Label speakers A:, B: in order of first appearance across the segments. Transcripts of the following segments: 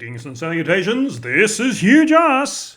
A: Greetings and salutations, this is Huge Ass.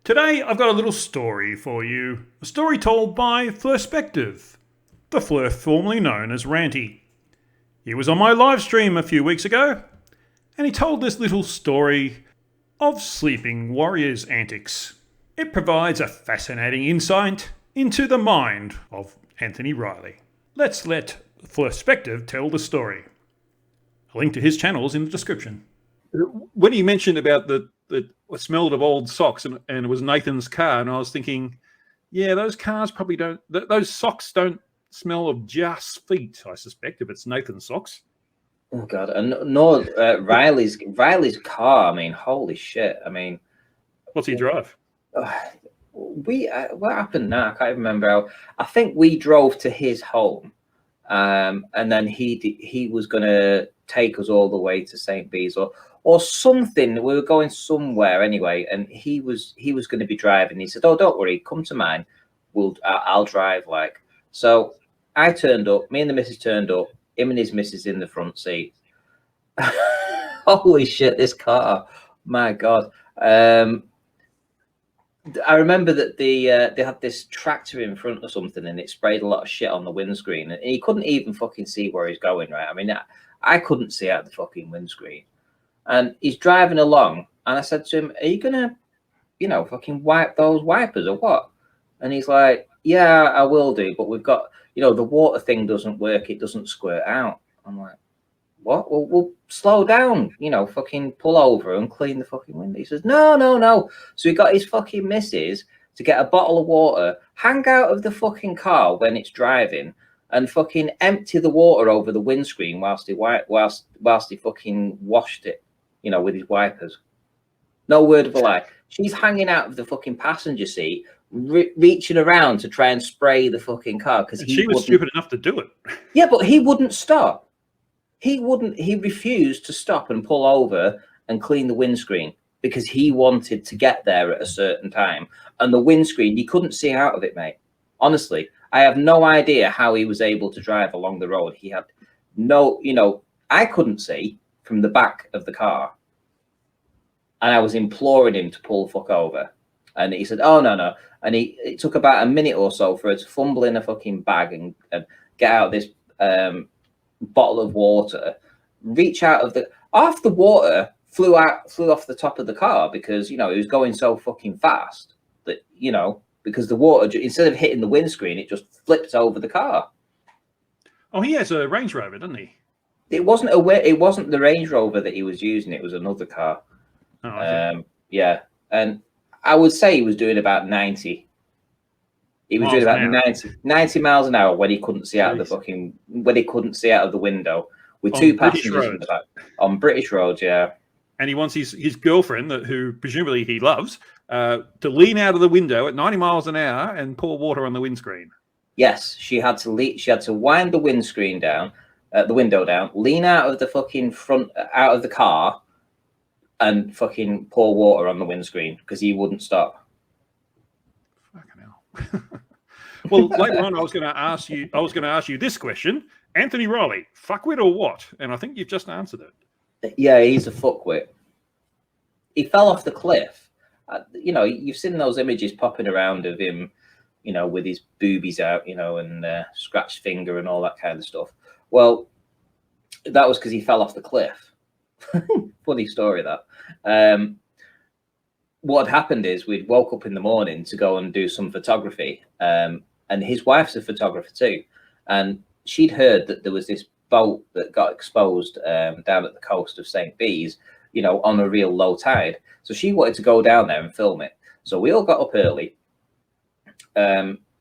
A: Today I've got a little story for you. A story told by Flerfspective, the Flerf formerly known as Ranty. He was on my live stream a few weeks ago, and he told this little story of sleeping warriors' antics. It provides a fascinating insight into the mind of Anthony Riley. Let's let Flerfspective tell the story. A link to his channel is in the description. When he mentioned about the smelled of old socks and it was Nathan's car, and I was thinking, yeah, those cars probably don't, those socks don't smell of just feet, I suspect, if it's Nathan's socks.
B: Oh God, and no, Riley's car. I mean, holy shit. I mean,
A: what's he drive?
B: What happened now? I can't even remember. I think we drove to his home, and then he was gonna take us all the way to St. Bees or something. We were going somewhere anyway, and he was going to be driving. He said, "Oh, don't worry, come to mine. I'll drive." Like, so I turned up. Me and the missus turned up. Him and his missus in the front seat. Holy shit, this car! My God. I remember that they had this tractor in front or something, and it sprayed a lot of shit on the windscreen, and he couldn't even fucking see where he's going. Right? I mean, I couldn't see out the fucking windscreen, and he's driving along, and I said to him, "Are you gonna, fucking wipe those wipers or what?" And he's like, "Yeah, I will do, but we've got, the water thing doesn't work; it doesn't squirt out." I'm like, "What? Well, we'll slow down, fucking pull over and clean the fucking window." He says, No. So he got his fucking missus to get a bottle of water, hang out of the fucking car when it's driving, and fucking empty the water over the windscreen whilst he fucking washed it, with his wipers. No word of a lie. She's hanging out of the fucking passenger seat, reaching around to try and spray the fucking car because
A: she was stupid enough to do it.
B: Yeah, but he wouldn't stop. He refused to stop and pull over and clean the windscreen because he wanted to get there at a certain time. And the windscreen, you couldn't see out of it, mate. Honestly, I have no idea how he was able to drive along the road. He had no, I couldn't see from the back of the car. And I was imploring him to pull the fuck over. And he said, "Oh, no." And it took about a minute or so for her to fumble in a fucking bag and get out this bottle of water, reach out of the water flew off the top of the car because, it was going so fucking fast that, because the water, instead of hitting the windscreen, it just flipped over the car.
A: Oh, he has a Range Rover, doesn't he?
B: It wasn't the Range Rover that he was using. It was another car.
A: Oh,
B: yeah. And I would say he was doing about 90. He was doing about 90 miles an hour when he couldn't see out of the window with two passengers in the back on British roads. Yeah.
A: And he wants his girlfriend, who presumably he loves, to lean out of the window at 90 miles an hour and pour water on the windscreen.
B: Yes, she had to wind the windscreen down, the window down, lean out of the fucking front, out of the car, and fucking pour water on the windscreen because he wouldn't stop.
A: Fucking hell. Well, later on, I was going to ask you this question: Anthony Riley, fuckwit or what? And I think you've just answered it.
B: Yeah, he's a fuckwit. He fell off the cliff. You've seen those images popping around of him, with his boobies out, and scratched finger and all that kind of stuff. Well, that was because he fell off the cliff. Funny story that. What had happened is we'd woke up in the morning to go and do some photography, and his wife's a photographer too, and she'd heard that there was this boat that got exposed down at the coast of St. Bees, on a real low tide. So she wanted to go down there and film it. So we all got up early.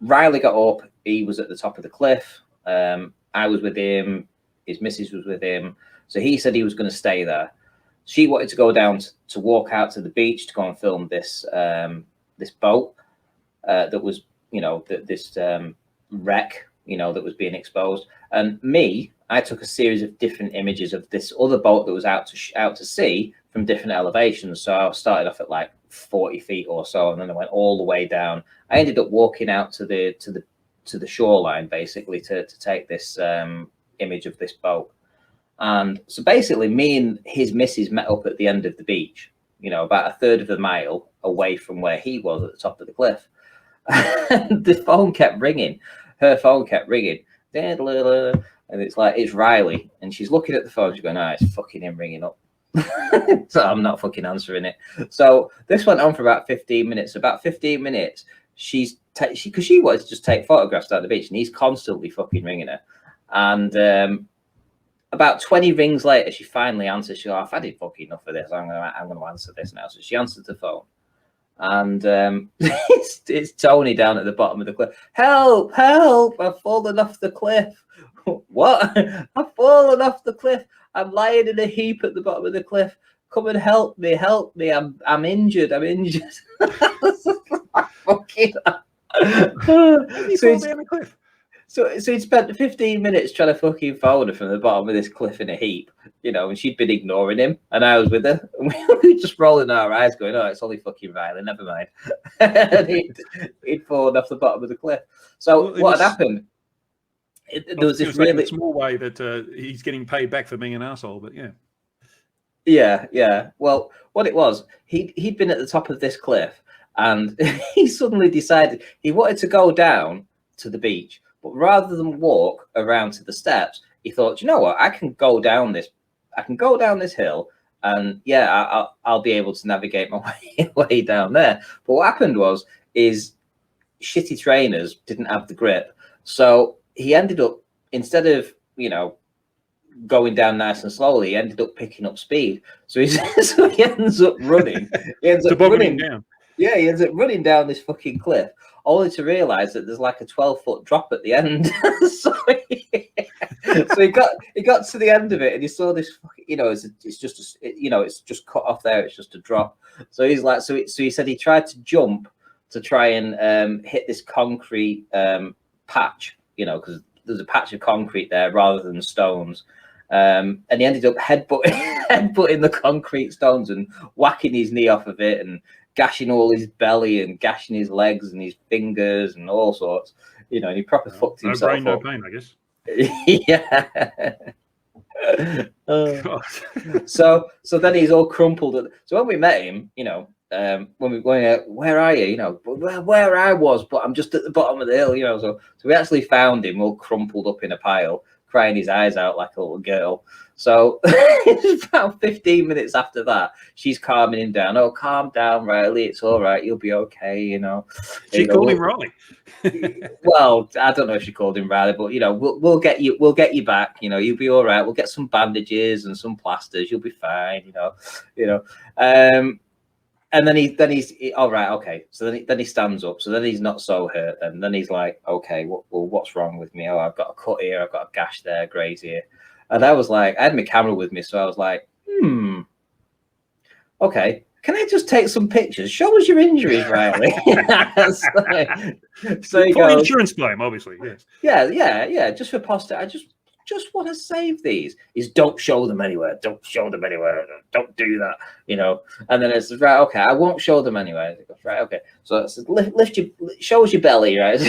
B: Riley got up. He was at the top of the cliff. I was with him. His missus was with him. So he said he was going to stay there. She wanted to go down to walk out to the beach to go and film this this boat that was, this wreck, that was being exposed. And me, I took a series of different images of this other boat that was out to sea from different elevations. So I started off at like 40 feet or so, and then I went all the way down. I ended up walking out to the shoreline basically to take this image of this boat. And so basically, me and his missus met up at the end of the beach, you know, about a third of a mile away from where he was at the top of the cliff. And the phone kept ringing. Her phone kept ringing. And it's like, it's Riley. And she's looking at the phone. She's going, it's fucking him ringing up. So I'm not fucking answering it. So this went on for about 15 minutes. About 15 minutes, because she wanted to just take photographs down the beach, and he's constantly fucking ringing her. And about 20 rings later, she finally answers. She's like, I've had fucking enough of this. I'm gonna answer this now. So she answered the phone. And it's Tony down at the bottom of the cliff. Help, help, I've fallen off the cliff. What? I've fallen off the cliff. I'm lying in a heap at the bottom of the cliff. Come and help me, help me. I'm injured. I'm injured. Fucking
A: fall down the cliff.
B: So he'd spent 15 minutes trying to fucking phone her from the bottom of this cliff in a heap, you know, and she'd been ignoring him, and I was with her, and we were just rolling our eyes going, oh, it's only fucking Riley, never mind. And he'd fallen off the bottom of the cliff. So what had happened? There was this really
A: small way that he's getting paid back for being an asshole, but yeah.
B: Yeah. Well, what it was, he'd been at the top of this cliff, and he suddenly decided he wanted to go down to the beach. But rather than walk around to the steps, he thought, you know what? I can go down this hill, and yeah, I'll be able to navigate my way down there. But what happened is shitty trainers didn't have the grip, so he ended up, instead of, you know, going down nice and slowly, he ended up picking up speed. So he ends up running. He ends up running
A: down.
B: Yeah, he ends up running down this fucking cliff, only to realise that there's like a 12-foot drop at the end. So he got to the end of it, and he saw this, you know, it's just cut off there. It's just a drop. So he's like, so he said he tried to jump to try and hit this concrete patch, you know, because there's a patch of concrete there rather than stones. And he ended up headbutting the concrete stones and whacking his knee off of it, and gashing all his belly and gashing his legs and his fingers and all sorts, you know, and he proper fucked himself up.
A: No pain, I guess.
B: Yeah. So then he's all crumpled. So when we met him, you know, when we went, where are you? You know, where I was, but I'm just at the bottom of the hill, you know. So we actually found him all crumpled up in a pile, crying his eyes out like a little girl. So about 15 minutes after that, she's calming him down. Oh, calm down, Riley. It's all right. You'll be okay. You know.
A: She called him Riley.
B: Well, I don't know if she called him Riley, but you know, we'll get you back. You know, you'll be all right. We'll get some bandages and some plasters. You'll be fine. You know. And then he's all right. Okay. So then he stands up. So then he's not so hurt. And then he's like, okay, what's wrong with me? Oh, I've got a cut here. I've got a gash there, graze here. And I was like, I had my camera with me, so I was like, okay, can I just take some pictures? Show us your injuries, Riley. So he
A: for
B: goes,
A: insurance claim, obviously, yes.
B: Yeah. Just for posterity. I just want to save these. Is don't show them anywhere. Don't show them anywhere. Don't do that. You know. And then it's right. Okay, I won't show them anywhere. It goes, right. Okay. So it says, show us your belly, right?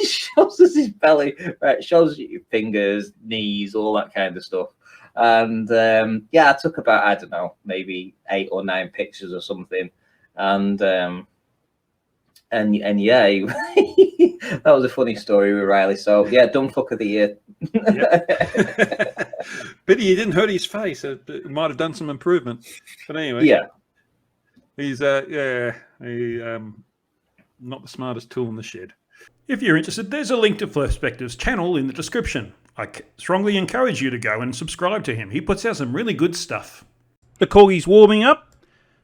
B: Shows us his belly, right? Shows you your fingers, knees, all that kind of stuff. And yeah, I took about, I don't know, maybe 8 or 9 pictures or something. And yeah, that was a funny story with Riley. So yeah, dumb fuck of the year.
A: Pity he didn't hurt his face. It might have done some improvement. But anyway,
B: yeah,
A: he's not the smartest tool in the shed. If you're interested, there's a link to Flerfspective's channel in the description. I strongly encourage you to go and subscribe to him. He puts out some really good stuff. The corgi's warming up,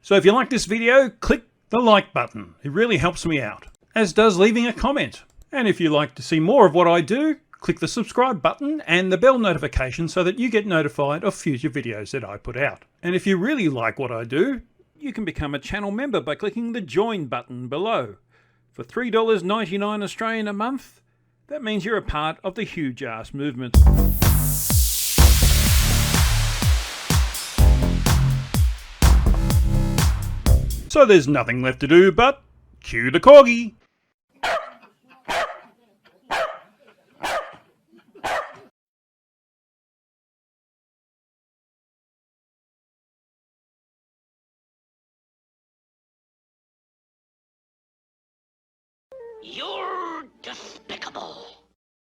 A: so if you like this video, click the like button. It really helps me out, as does leaving a comment. And if you'd like to see more of what I do, click the subscribe button and the bell notification so that you get notified of future videos that I put out. And if you really like what I do, you can become a channel member by clicking the join button below. For $3.99 Australian a month, that means you're a part of the huge ass movement. So there's nothing left to do but cue the corgi.
C: You'll